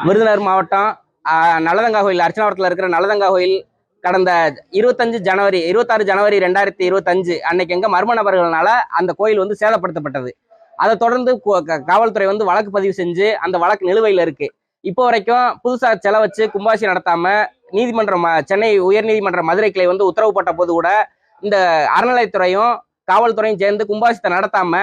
விருதுநகர் மாவட்டம் நல்லதங்கா கோயில், அர்ச்சனாவரத்தில் இருக்கிற நல்லதங்கா கோயில் கடந்த 26 ஜனவரி 2025 அன்னைக்கு எங்க மர்ம நபர்களால அந்த கோயில் வந்து சேதப்படுத்தப்பட்டது. அதை தொடர்ந்து காவல்துறை வந்து வழக்கு பதிவு செஞ்சு அந்த வழக்கு நிலுவையில் இருக்கு. இப்போ வரைக்கும் புதுசா செலவு வச்சு கும்பாசி நடத்தாம நீதிமன்றம், சென்னை உயர்நீதிமன்ற மதுரை கிளை வந்து உத்தரவு போட்ட போது கூட இந்த அறநிலையத்துறையும் காவல்துறையும் சேர்ந்து கும்பாசியத்தை நடத்தாம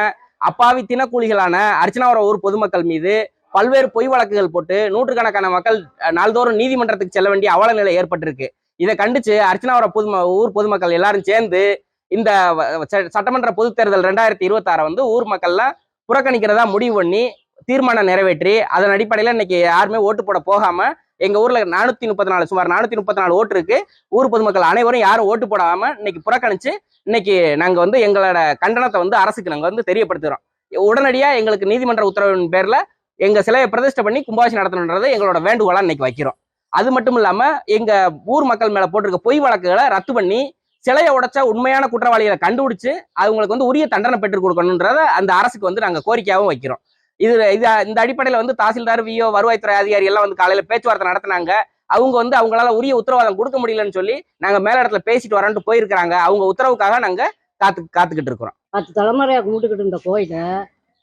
அப்பாவி தினக்கூலிகளான அர்ச்சனாவரம் ஊர் பொதுமக்கள் மீது பல்வேறு பொய் வழக்குகள் போட்டு நூற்றுக்கணக்கான மக்கள் நாள்தோறும் நீதிமன்றத்துக்கு செல்ல வேண்டிய அவல நிலை ஏற்பட்டிருக்கு. இதை கண்டிச்சு அர்ச்சனாவரம் ஊர் பொதுமக்கள் எல்லாரும் சேர்ந்து இந்த சட்டமன்ற பொதுத் தேர்தல் 2026 வந்து ஊர் மக்கள்லாம் புறக்கணிக்கிறதா முடிவு பண்ணி தீர்மானம் நிறைவேற்றி அதன் அடிப்படையில் இன்னைக்கு யாருமே ஓட்டு போட போகாம எங்க ஊர்ல 434 சுமார் 434 ஓட்டு இருக்கு. ஊர் பொதுமக்கள் அனைவரும் யாரும் ஓட்டு போடாம இன்னைக்கு புறக்கணிச்சு இன்னைக்கு நாங்க வந்து எங்களோட கண்டனத்தை வந்து அரசுக்கு நாங்க வந்து தெரியப்படுத்துறோம். உடனடியா எங்களுக்கு நீதிமன்ற உத்தரவின் பேர்ல எங்க சிலையை பிரதிஷ்டை பண்ணி கும்பாசி நடத்தணுன்றது எங்களோட வேண்டுகோளா இன்னைக்கு வைக்கிறோம். அது மட்டும் இல்லாம எங்க ஊர் மக்கள் மேல போட்டிருக்க பொய் வழக்குகளை ரத்து பண்ணி சிலையை உடைச்ச உண்மையான குற்றவாளிகளை கண்டுபிடிச்சு அவங்களுக்கு வந்து உரிய தண்டனை பெற்றுக் கொடுக்கணுன்றத அந்த அரசுக்கு வந்து நாங்க கோரிக்கையாகவும் வைக்கிறோம். இந்த அடிப்படையில வந்து தாசில்தார், விஓ, வருவாய்த்துறை அதிகாரி எல்லாம் வந்து காலையில பேச்சுவார்த்தை நடத்தினாங்க. அவங்க வந்து அவங்களால உரிய உத்தரவாதம் கொடுக்க முடியலன்னு சொல்லி நாங்க மேலிடத்துல பேசிட்டு வரேன்ட்டு போயிருக்கிறாங்க. அவங்க உத்தரவுக்காக நாங்க காத்துக்கிட்டு இருக்கிறோம். 10 தலைமுறையா கும்பிட்டுக்கிட்டு இருந்த கோயிலை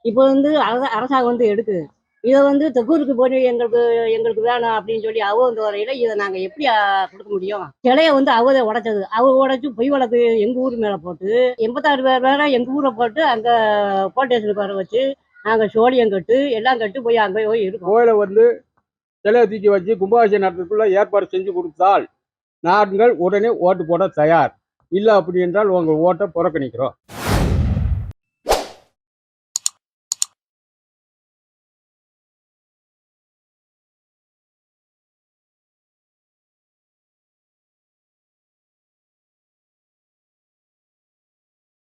இப்போ வந்து அரசாங்கம் வந்து எடுக்குது. இதை வந்து தெக்கூருக்கு போய் எங்களுக்கு வேணும் அப்படின்னு சொல்லி இந்த வரையில இதை நாங்க எப்படி கொடுக்க முடியும்? சிலையை வந்து உடைச்சது, உடைச்சு பொய் வழக்கு எங்க ஊர் மேல போட்டு 86 பேர் வேற எங்க ஊரை போட்டு அங்க கோட்டேஷன் பேரை வச்சு நாங்க சோழியம் கட்டு எல்லாம் கட்டு போய் அங்கே போய் இருக்கோம். கோயிலை வந்து சிலையை தூக்கி வச்சு கும்பாபிஷேகம் நடத்துறதுக்குள்ள ஏற்பாடு செஞ்சு கொடுத்தால் நாங்கள் உடனே ஓட்டு போட தயார். இல்லை அப்படி என்றால் உங்கள் ஓட்டை புறக்கணிக்கிறோம்.